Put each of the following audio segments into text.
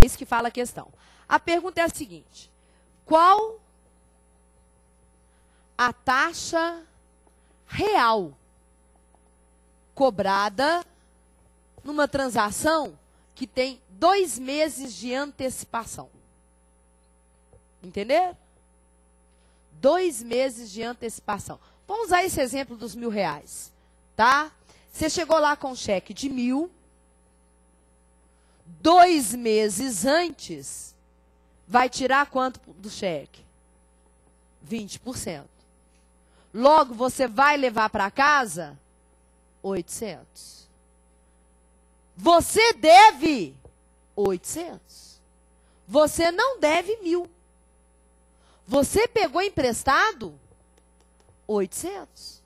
É isso que fala a questão. A pergunta é a seguinte: qual a taxa real cobrada numa transação que tem 2 meses de antecipação? Entenderam? 2 meses de antecipação. Vamos usar esse exemplo dos R$1.000, tá? Você chegou lá com um cheque de 1.000, 2 meses antes, vai tirar quanto do cheque? 20%. Logo, você vai levar para casa 800. Você deve 800. Você não deve 1.000. Você pegou emprestado 800.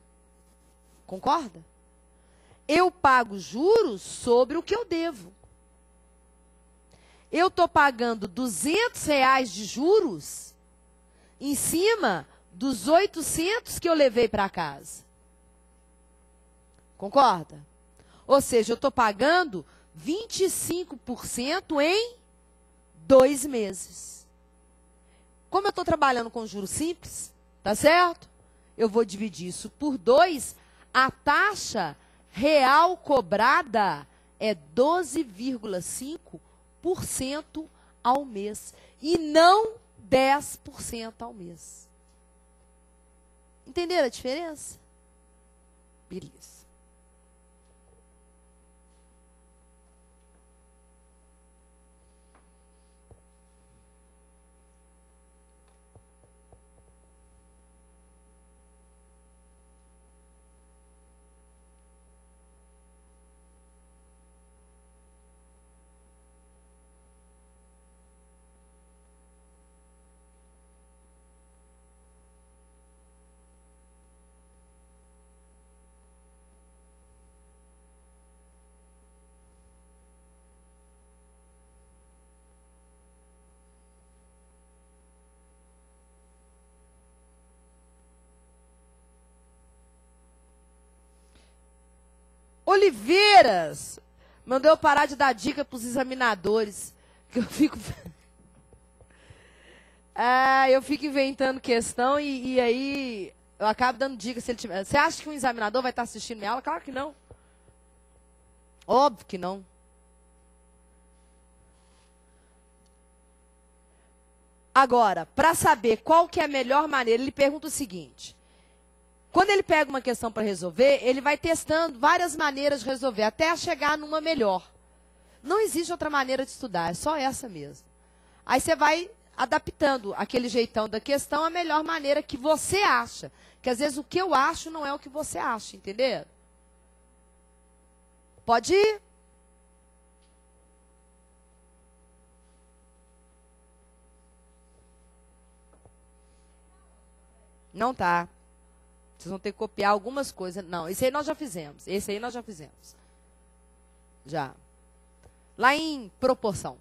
Concorda? Eu pago juros sobre o que eu devo. Eu estou pagando R$200 de juros em cima dos 800 que eu levei para casa. Concorda? Ou seja, eu estou pagando 25% em 2 meses. Como eu estou trabalhando com juros simples, tá certo? Eu vou dividir isso por 2. A taxa real cobrada é 12,5% ao mês. E não 10% ao mês. Entenderam a diferença? Beleza. Oliveiras mandou eu parar de dar dica para os examinadores. Que eu fico. Eu fico inventando questão e aí eu acabo dando dica se ele tiver. Você acha que um examinador vai estar assistindo minha aula? Claro que não. Óbvio que não. Agora, para saber qual que é a melhor maneira, ele pergunta o seguinte. Quando ele pega uma questão para resolver, ele vai testando várias maneiras de resolver, até chegar numa melhor. Não existe outra maneira de estudar, é só essa mesmo. Aí você vai adaptando aquele jeitão da questão à melhor maneira que você acha. Que às vezes o que eu acho não é o que você acha, entendeu? Pode ir. Não tá. Vocês vão ter que copiar algumas coisas. Não, esse aí nós já fizemos. Esse aí nós já fizemos. Já. Lá em proporção.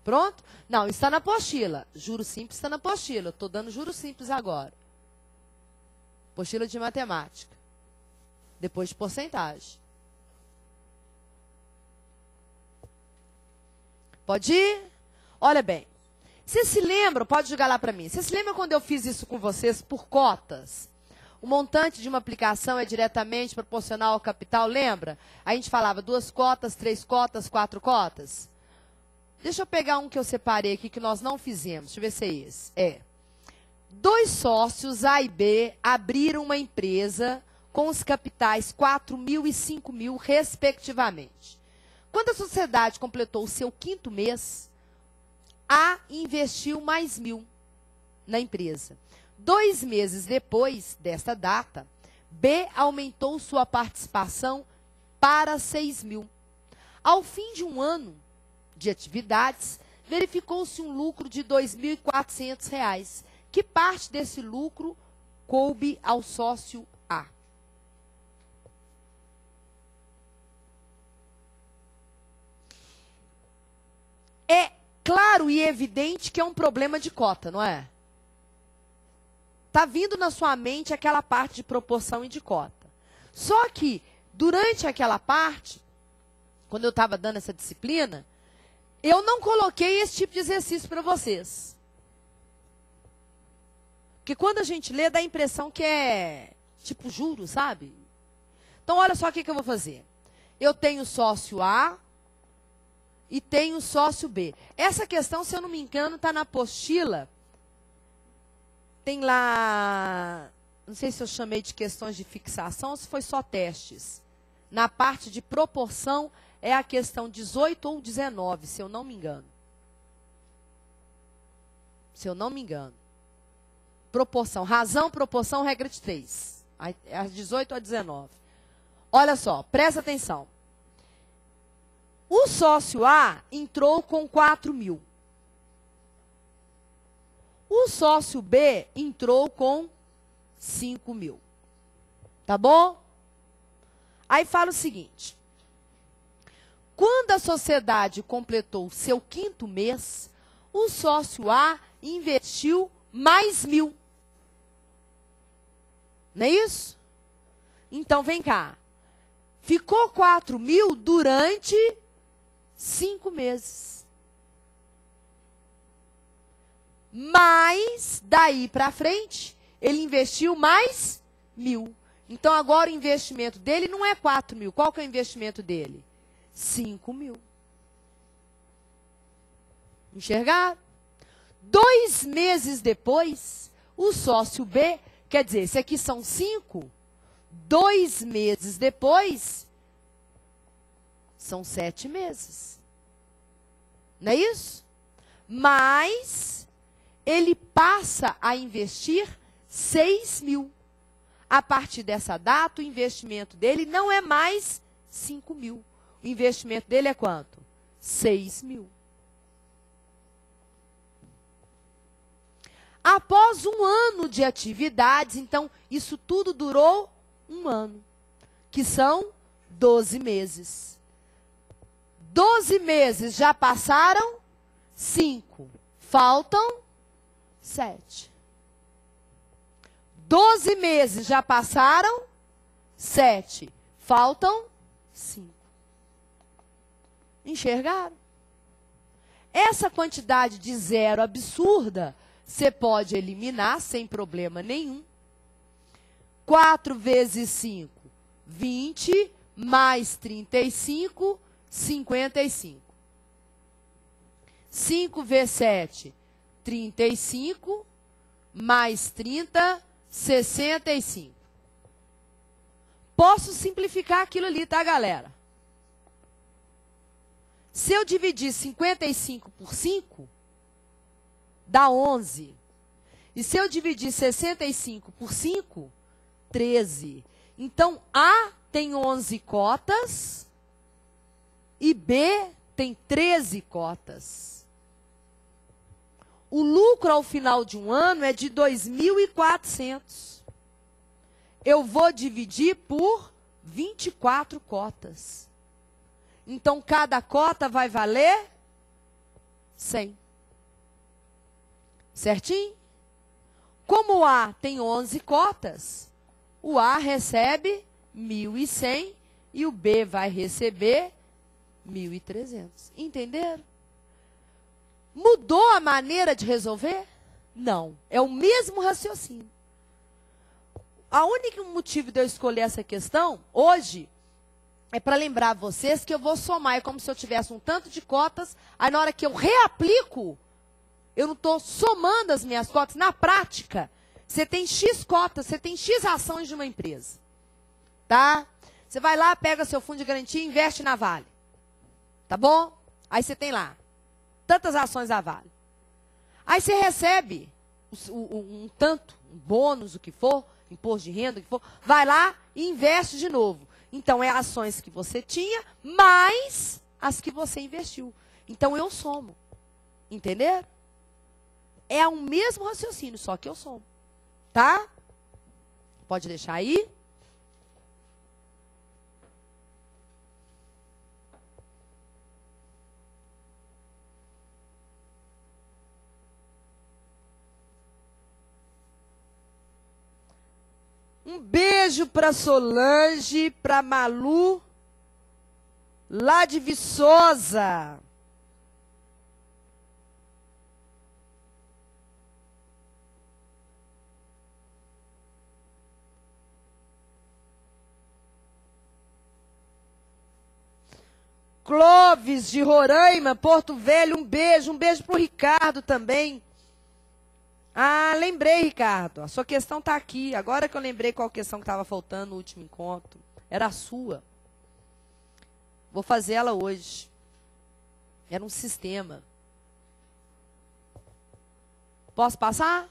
Pronto? Não, está na apostila. Juro simples está na apostila. Estou dando juro simples agora. Apostila de matemática. Depois de porcentagem. Pode ir? Olha bem. Vocês se lembram, pode jogar lá para mim. Vocês se lembram quando eu fiz isso com vocês por cotas? O montante de uma aplicação é diretamente proporcional ao capital, lembra? A gente falava 2 cotas, 3 cotas, 4 cotas. Deixa eu pegar um que eu separei aqui que nós não fizemos. Deixa eu ver se é esse. 2 sócios, A e B, abriram uma empresa com os capitais 4.000 e 5.000, respectivamente. Quando a sociedade completou o seu 5º mês, A investiu mais 1.000 na empresa. 2 meses depois desta data, B aumentou sua participação para 6.000. Ao fim de um ano de atividades, verificou-se um lucro de R$ 2.400. Que parte desse lucro coube ao sócio A? É claro e evidente que é um problema de cota, não é? tá vindo na sua mente aquela parte de proporção e de cota. Só que, durante aquela parte, quando eu estava dando essa disciplina, eu não coloquei esse tipo de exercício para vocês. Porque quando a gente lê, dá a impressão que é tipo juro, sabe? Então, olha só o que eu vou fazer. Eu tenho sócio A e tenho sócio B. Essa questão, se eu não me engano, está na apostila. Tem lá, não sei se eu chamei de questões de fixação ou se foi só testes. Na parte de proporção, é a questão 18 ou 19, se eu não me engano. Se eu não me engano. Proporção, razão, proporção, regra de 3. As 18 a 19. Olha só, presta atenção. O sócio A entrou com 4 mil. O sócio B entrou com 5 mil. Tá bom? Aí fala o seguinte. Quando a sociedade completou seu 5º mês, o sócio A investiu mais 1.000. Não é isso? Então, vem cá. Ficou 4 mil durante 5 meses. Mas, daí para frente, ele investiu mais 1.000. Então, agora o investimento dele não é 4 mil. Qual que é o investimento dele? 5 mil. Enxergaram? 2 meses depois, o sócio B, quer dizer, esse aqui são 5, 2 meses depois, são 7 meses. Não é isso? Mas ele passa a investir 6 mil. A partir dessa data, o investimento dele não é mais 5 mil. O investimento dele é quanto? 6 mil. Após um ano de atividades, então, isso tudo durou um ano, que são 12 meses. 12 meses já passaram 5, faltam 7. 12 meses já passaram 7, faltam 5. Enxergaram? Essa quantidade de zero absurda, você pode eliminar sem problema nenhum. 4 vezes 5, 20, mais 35, 55. 5 vezes 7, 35, mais 30, 65. Posso simplificar aquilo ali, tá, galera? Se eu dividir 55 por 5, dá 11. E se eu dividir 65 por 5, 13. Então, A tem 11 cotas e B tem 13 cotas. O lucro ao final de um ano é de 2.400. Eu vou dividir por 24 cotas. Então, cada cota vai valer 100. Certinho? Como o A tem 11 cotas, o A recebe 1.100 e o B vai receber 1.300. Entenderam? Mudou a maneira de resolver? Não. É o mesmo raciocínio. O único motivo de eu escolher essa questão, hoje, é para lembrar vocês que eu vou somar. É como se eu tivesse um tanto de cotas, aí na hora que eu reaplico, eu não estou somando as minhas cotas. Na prática, você tem X cotas, você tem X ações de uma empresa. Tá? Você vai lá, pega seu fundo de garantia e investe na Vale. Tá bom? Aí você tem lá tantas ações da Vale. Aí você recebe um tanto, um bônus, o que for, imposto de renda, o que for, vai lá e investe de novo. Então, é ações que você tinha, mais as que você investiu. Então, eu somo. Entenderam? É o mesmo raciocínio, só que eu somo. Tá? Pode deixar aí. beijo para Solange, para Malu, lá de Viçosa. Clóvis, de Roraima, Porto Velho, um beijo para o Ricardo também. Ah, lembrei, Ricardo, a sua questão está aqui. Agora que eu lembrei qual questão que estava faltando no último encontro. Era a sua. Vou fazer ela hoje. Era um sistema. Posso passar?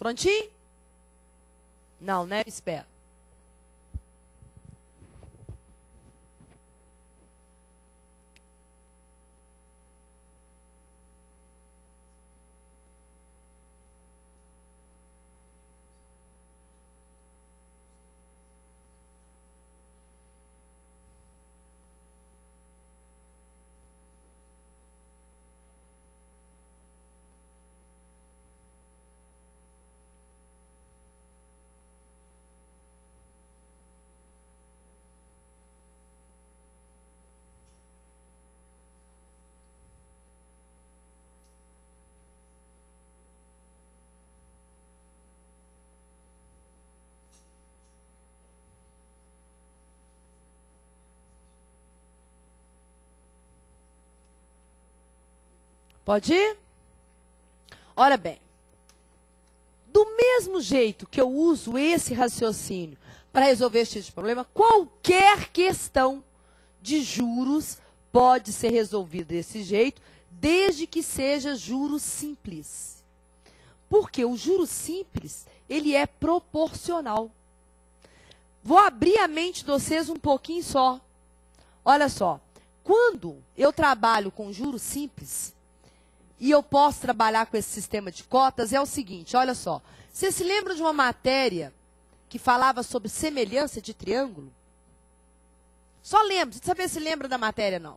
Prontinho? Não, né? Espera. Pode ir? Olha bem, do mesmo jeito que eu uso esse raciocínio para resolver esse tipo de problema, qualquer questão de juros pode ser resolvida desse jeito, desde que seja juros simples. Porque o juro simples, ele é proporcional. Vou abrir a mente de vocês um pouquinho só. Olha só, quando eu trabalho com juros simples, e eu posso trabalhar com esse sistema de cotas, é o seguinte, olha só. Você se lembra de uma matéria que falava sobre semelhança de triângulo? Só lembra, não saber se lembra da matéria, não.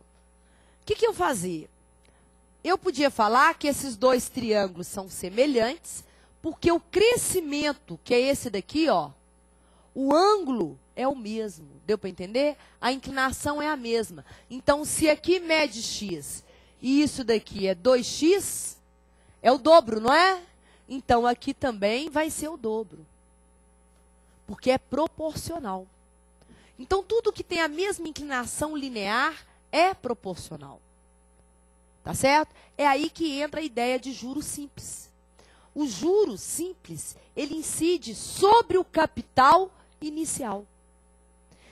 O que eu fazia? Eu podia falar que esses dois triângulos são semelhantes, porque o crescimento, que é esse daqui, ó, o ângulo é o mesmo. Deu para entender? A inclinação é a mesma. Então, se aqui mede x e isso daqui é 2x, é o dobro, não é? Então, aqui também vai ser o dobro. Porque é proporcional. Então, tudo que tem a mesma inclinação linear é proporcional. Tá certo? É aí que entra a ideia de juro simples. O juro simples, ele incide sobre o capital inicial.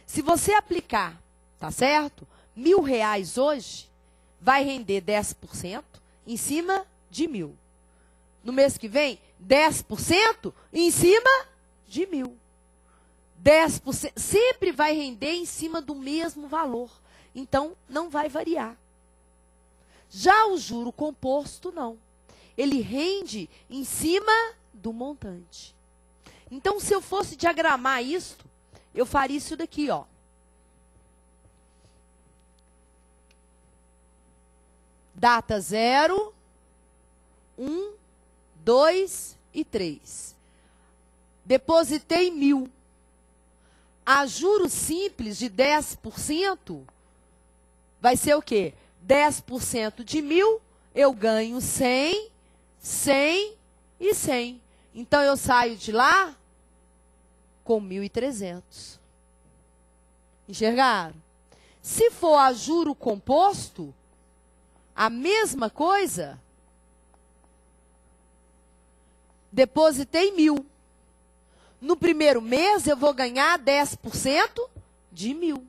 Se você aplicar, tá certo? R$ 1.000 hoje, vai render 10% em cima de 1.000. No mês que vem, 10% em cima de 1.000. 10% sempre vai render em cima do mesmo valor. Então, não vai variar. Já o juro composto, não. Ele rende em cima do montante. Então, se eu fosse diagramar isto, eu faria isso daqui, ó. Data 0, 1, 2 e 3. Depositei 1.000. A juros simples de 10% vai ser o quê? 10% de 1.000, eu ganho 100, 100 e 100. Então, eu saio de lá com 1.300. Enxergaram? Se for a juro composto, a mesma coisa, depositei 1.000. No primeiro mês, eu vou ganhar 10% de 1.000.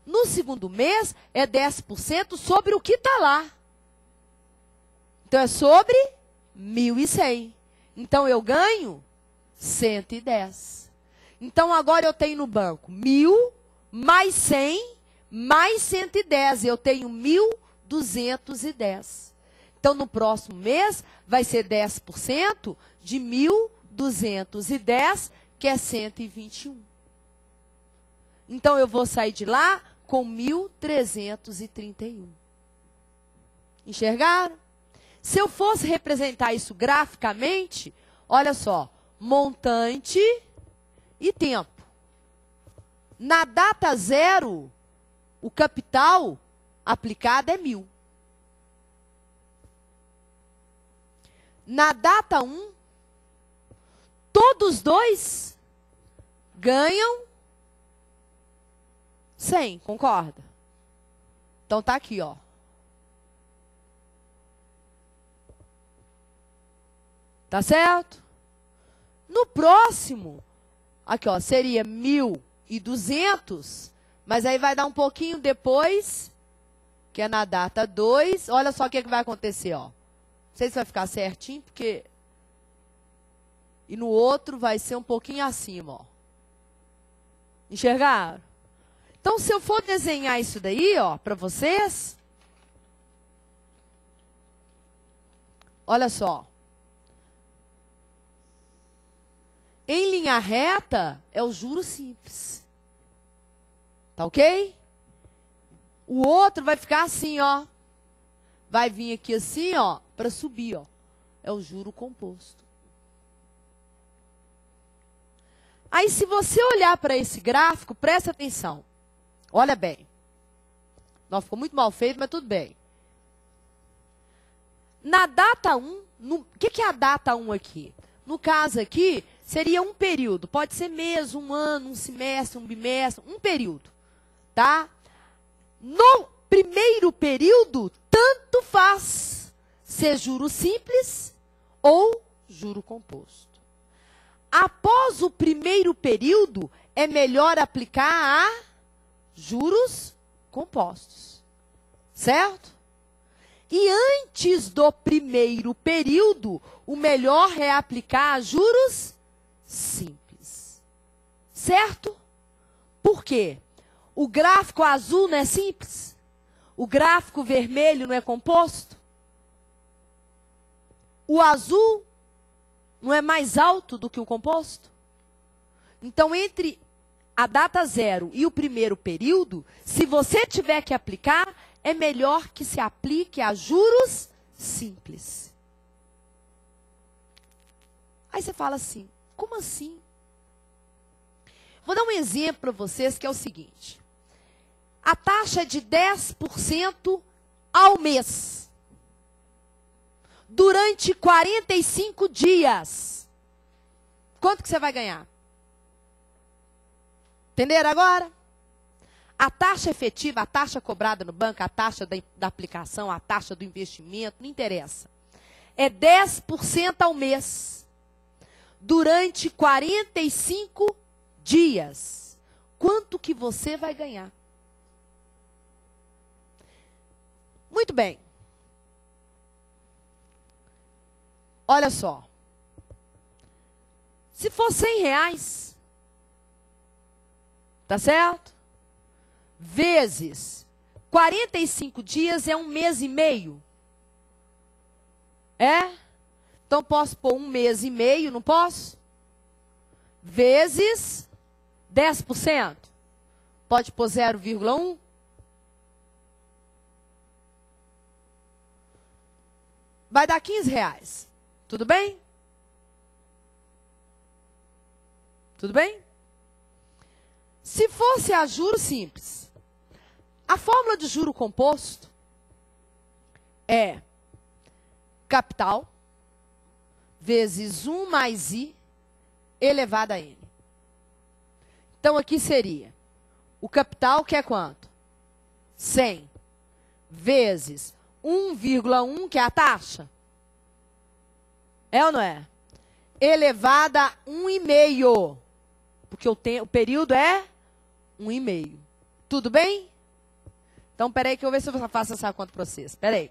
No segundo mês, é 10% sobre o que está lá. Então, é sobre 1.100. Então, eu ganho 110. Então, agora eu tenho no banco 1.000 mais 100 mais 110. Eu tenho 1.210. Então, no próximo mês, vai ser 10% de 1.210, que é 121. Então, eu vou sair de lá com 1.331. Enxergaram? Se eu fosse representar isso graficamente, olha só, montante e tempo. Na data 0, o capital aplicado é 1.000. Na data 1, todos dois ganham 100, concorda? Então tá aqui, ó. Tá certo? No próximo, aqui ó, seria 1.200, mas aí vai dar um pouquinho depois, que é na data 2. Olha só o que vai acontecer, ó. Não sei se vai ficar certinho, porque... E no outro vai ser um pouquinho acima, ó. Enxergaram? Então, se eu for desenhar isso daí, ó, para vocês... Olha só. Em linha reta, é o juro simples. Tá ok? O outro vai ficar assim, ó. Vai vir aqui assim, ó, para subir, ó. É o juro composto. Aí, se você olhar para esse gráfico, presta atenção. Olha bem. Não, ficou muito mal feito, mas tudo bem. Na data 1, o que é a data 1 aqui? No caso aqui, seria um período. Pode ser mês, um ano, um semestre, um bimestre, um período. Tá? No primeiro período, tanto faz ser juro simples ou juro composto. Após o primeiro período, é melhor aplicar a juros compostos. Certo? E antes do primeiro período, o melhor é aplicar a juros simples. Certo? Por quê? O gráfico azul não é simples? O gráfico vermelho não é composto? O azul não é mais alto do que o composto? Então, entre a data 0 e o primeiro período, se você tiver que aplicar, é melhor que se aplique a juros simples. Aí você fala assim, como assim? Vou dar um exemplo para vocês que é o seguinte. A taxa é de 10% ao mês. Durante 45 dias. Quanto que você vai ganhar? Entenderam agora? A taxa efetiva, a taxa cobrada no banco, a taxa da aplicação, a taxa do investimento, não interessa. É 10% ao mês. Durante 45 dias. Quanto que você vai ganhar? Muito bem. Olha só. Se for R$100, tá certo? Vezes 45 dias é 1 mês e meio. É? Então posso pôr 1 mês e meio, não posso? Vezes 10%. Pode pôr 0,1? Vai dar R$15. Tudo bem? Tudo bem? Se fosse a juro simples, a fórmula de juro composto é capital vezes 1 mais i elevado a n. Então, aqui seria o capital, que é quanto? 100 vezes 1,1, que é a taxa. É ou não é? Elevada a 1,5. Porque o período é 1,5. Tudo bem? Então, peraí que eu vou ver se eu faço essa conta para vocês. Peraí.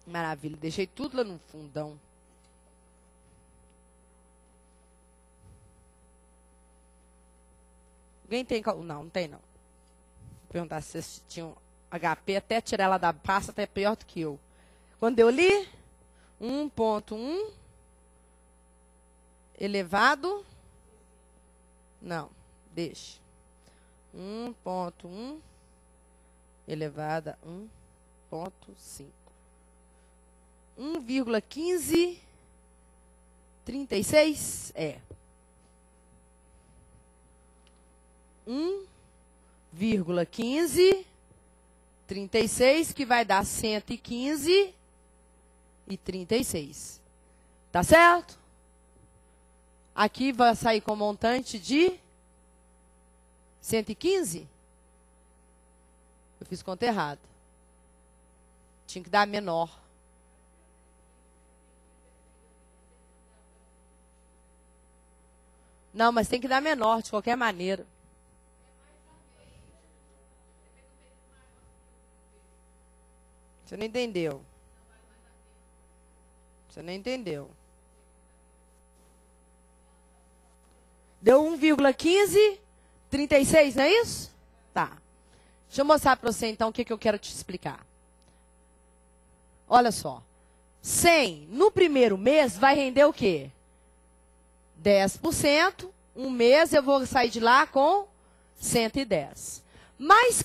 Maravilha. Deixei tudo lá no fundão. Alguém tem... Não, não tem não. Vou perguntar se vocês tinham HP, até tirar ela da pasta, até pior do que eu. Quando eu li, 1,1 elevado... Não, deixe. 1,1 elevado a 1,5. 1,1536 é 1,1536, que vai dar 115,36. Tá certo? Aqui vai sair com montante de 115? Eu fiz conta errada. Tinha que dar menor. Não, mas tem que dar menor, de qualquer maneira. Você não entendeu. Você não entendeu. Deu 1,1536, não é isso? Tá. Deixa eu mostrar para você, então, o que eu quero te explicar. Olha só. 100 no primeiro mês vai render o quê? 10%. Um mês eu vou sair de lá com 110. Mais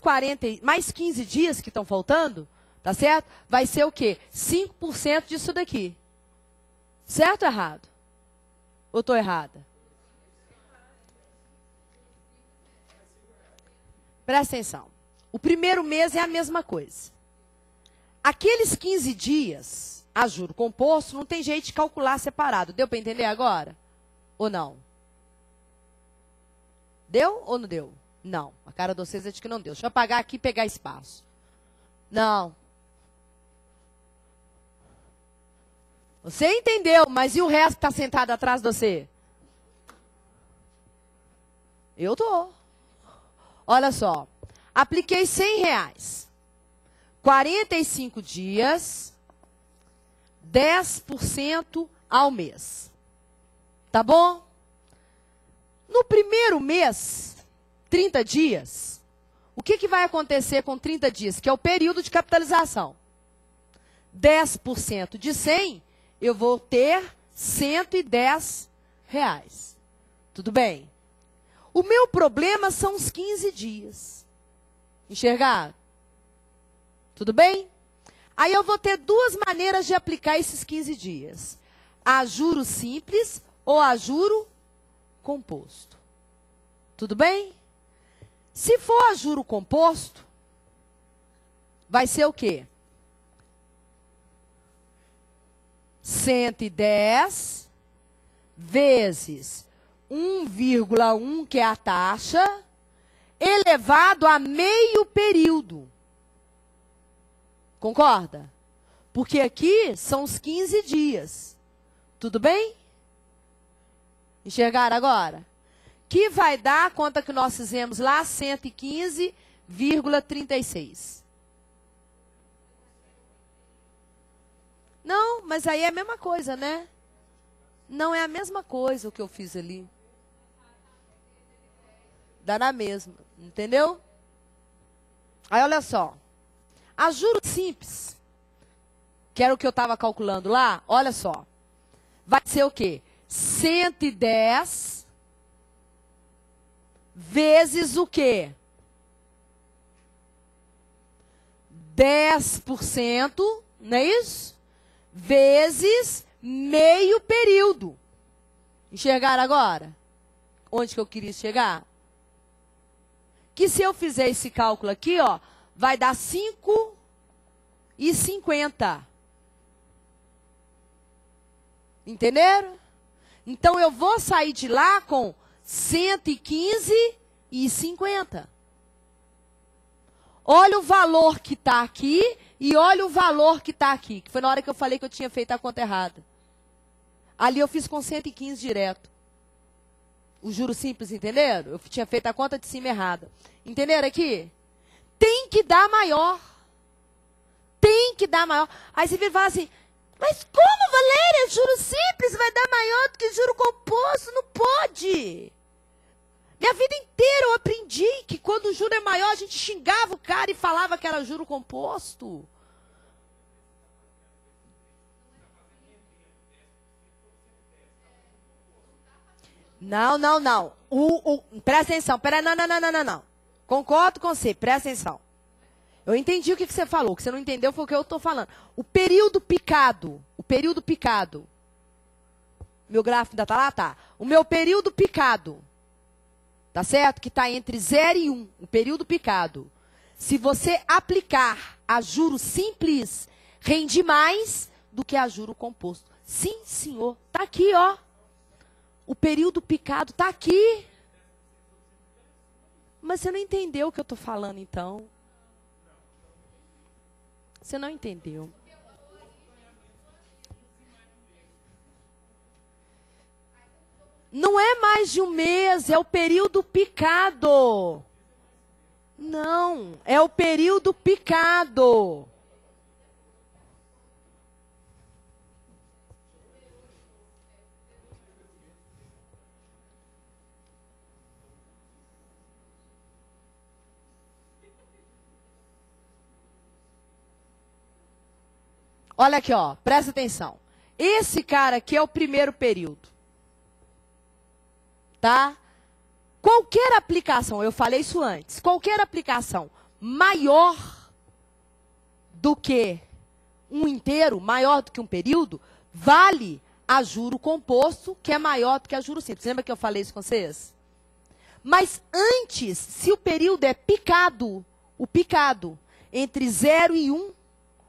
15 dias que estão faltando, tá certo? Vai ser o quê? 5% disso daqui. Certo ou errado? Ou estou errada? Presta atenção. O primeiro mês é a mesma coisa. Aqueles 15 dias a juro composto, não tem jeito de calcular separado. Deu para entender agora? Ou não? Deu ou não deu? Não. A cara de vocês é de que não deu. Deixa eu apagar aqui e pegar espaço. Não. Você entendeu, mas e o resto que está sentado atrás de você? Eu tô. Olha só. Apliquei R$100. 45 dias, 10% ao mês. Tá bom? No primeiro mês, 30 dias, o que vai acontecer com 30 dias? Que é o período de capitalização. 10% de 100, eu vou ter R$110. Tudo bem? O meu problema são os 15 dias. Enxergar? Tudo bem? Aí eu vou ter duas maneiras de aplicar esses 15 dias. A juro simples ou a juro composto. Tudo bem? Se for a juro composto, vai ser o quê? 110 vezes 1,1, que é a taxa, elevado a meio período. Concorda? Porque aqui são os 15 dias. Tudo bem? Enxergaram agora? Que vai dar a conta que nós fizemos lá, 115,36. Não, mas aí é a mesma coisa, né? Não é a mesma coisa o que eu fiz ali. Dá na mesma, entendeu? Aí olha só. A juro simples, que era o que eu estava calculando lá, olha só. Vai ser o quê? 110 vezes o quê? 10%, não é isso? Vezes meio período. Enxergaram agora? Onde que eu queria chegar? Que se eu fizer esse cálculo aqui, ó, vai dar 5,50. Entenderam? Então, eu vou sair de lá com 115,50. Olha o valor que está aqui e olha o valor que está aqui. Que foi na hora que eu falei que eu tinha feito a conta errada. Ali eu fiz com 115 direto. O juro simples, entenderam? Eu tinha feito a conta de cima errada. Entenderam aqui? Tem que dar maior. Tem que dar maior. Aí você vira e fala assim, mas como, Valéria? Juro simples vai dar maior do que juro composto? Não pode. Minha vida inteira eu aprendi que quando o juro é maior, a gente xingava o cara e falava que era juro composto. Não, não, não. Presta atenção. Pera, não. Concordo com você, presta atenção. Eu entendi o que você falou. O que você não entendeu foi o que eu estou falando. O período picado. Meu gráfico ainda está lá? Tá. O meu período picado. Tá certo? Que está entre 0 e 1. O período picado. Se você aplicar a juro simples, rende mais do que a juro composto. Sim, senhor. Tá aqui, ó. O período picado tá aqui. Mas você não entendeu o que eu tô falando, então. Você não entendeu. Não é mais de um mês, é o período picado. Não, é o período picado. Olha aqui, ó, presta atenção. Esse cara aqui é o primeiro período. Tá? Qualquer aplicação, eu falei isso antes, qualquer aplicação maior do que um inteiro, maior do que um período, vale a juro composto, que é maior do que a juro simples. Lembra que eu falei isso com vocês? Mas antes, se o período é picado, o picado entre 0 e 1,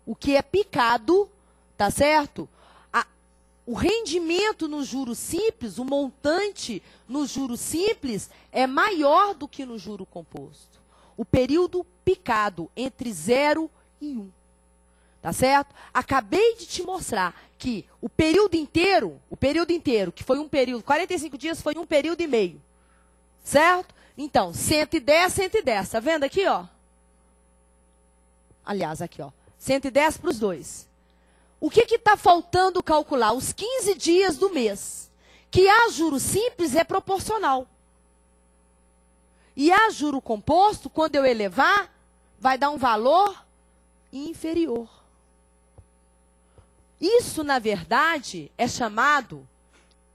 o que é picado, tá certo? O rendimento no juro simples, o montante no juro simples, é maior do que no juro composto. O período picado entre 0 e 1. Tá certo? Acabei de te mostrar que o período inteiro, que foi um período, 45 dias foi um período e meio. Certo? Então, 110, 110. Tá vendo aqui, ó? Aliás, aqui, ó. 110 para os dois. O que está faltando calcular? Os 15 dias do mês. Que a juro simples é proporcional. E a juro composto, quando eu elevar, vai dar um valor inferior. Isso, na verdade, é chamado,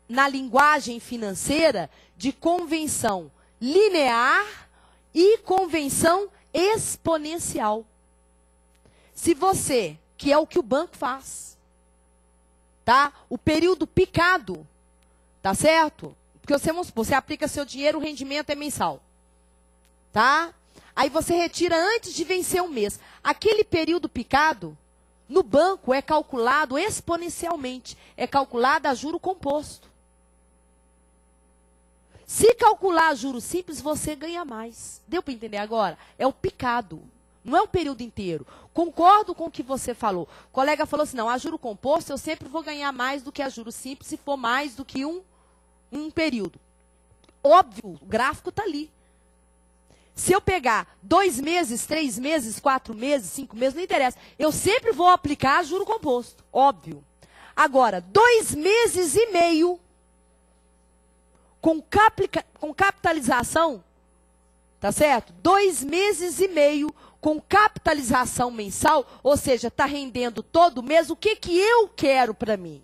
na linguagem financeira, de convenção linear e convenção exponencial. Se você, que é o que o banco faz, tá? O período picado, tá certo? Porque você aplica seu dinheiro, o rendimento é mensal, tá? Aí você retira antes de vencer um mês. Aquele período picado, no banco, é calculado exponencialmente. É calculado a juro composto. Se calcular a juro simples, você ganha mais. Deu para entender agora? É o picado. Não é o período inteiro. Concordo com o que você falou. O colega falou assim, não, a juro composto eu sempre vou ganhar mais do que a juro simples se for mais do que um período. Óbvio, o gráfico está ali. Se eu pegar 2 meses, 3 meses, 4 meses, 5 meses, não interessa. Eu sempre vou aplicar juro composto, óbvio. Agora, 2 meses e meio com capitalização, tá certo? 2 meses e meio com capitalização mensal, ou seja, está rendendo todo mês, o que eu quero para mim?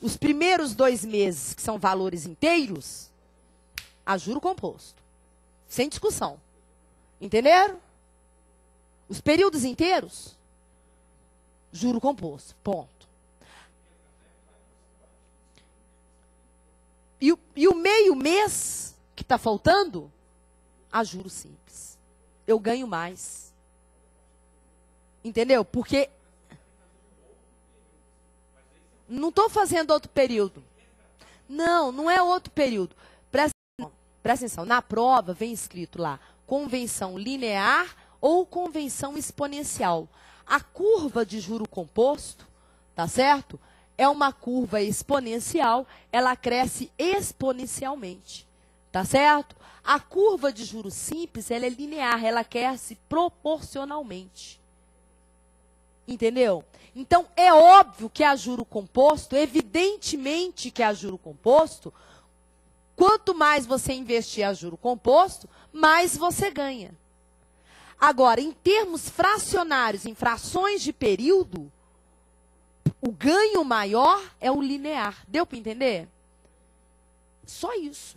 Os primeiros 2 meses, que são valores inteiros, a juro composto. Sem discussão. Entenderam? Os períodos inteiros, juro composto. Ponto. E o meio mês que está faltando, a juro simples. Eu ganho mais. Entendeu? Porque não estou fazendo outro período. Não é outro período. Presta atenção. Na prova vem escrito lá, convenção linear ou convenção exponencial. A curva de juro composto, tá certo? É uma curva exponencial, ela cresce exponencialmente. Tá certo? A curva de juros simples, ela é linear, ela cresce proporcionalmente. Entendeu? Então, é óbvio que a juro composto, evidentemente que a juro composto, quanto mais você investir a juro composto, mais você ganha. Agora, em termos fracionários, em frações de período, o ganho maior é o linear. Deu para entender? Só isso.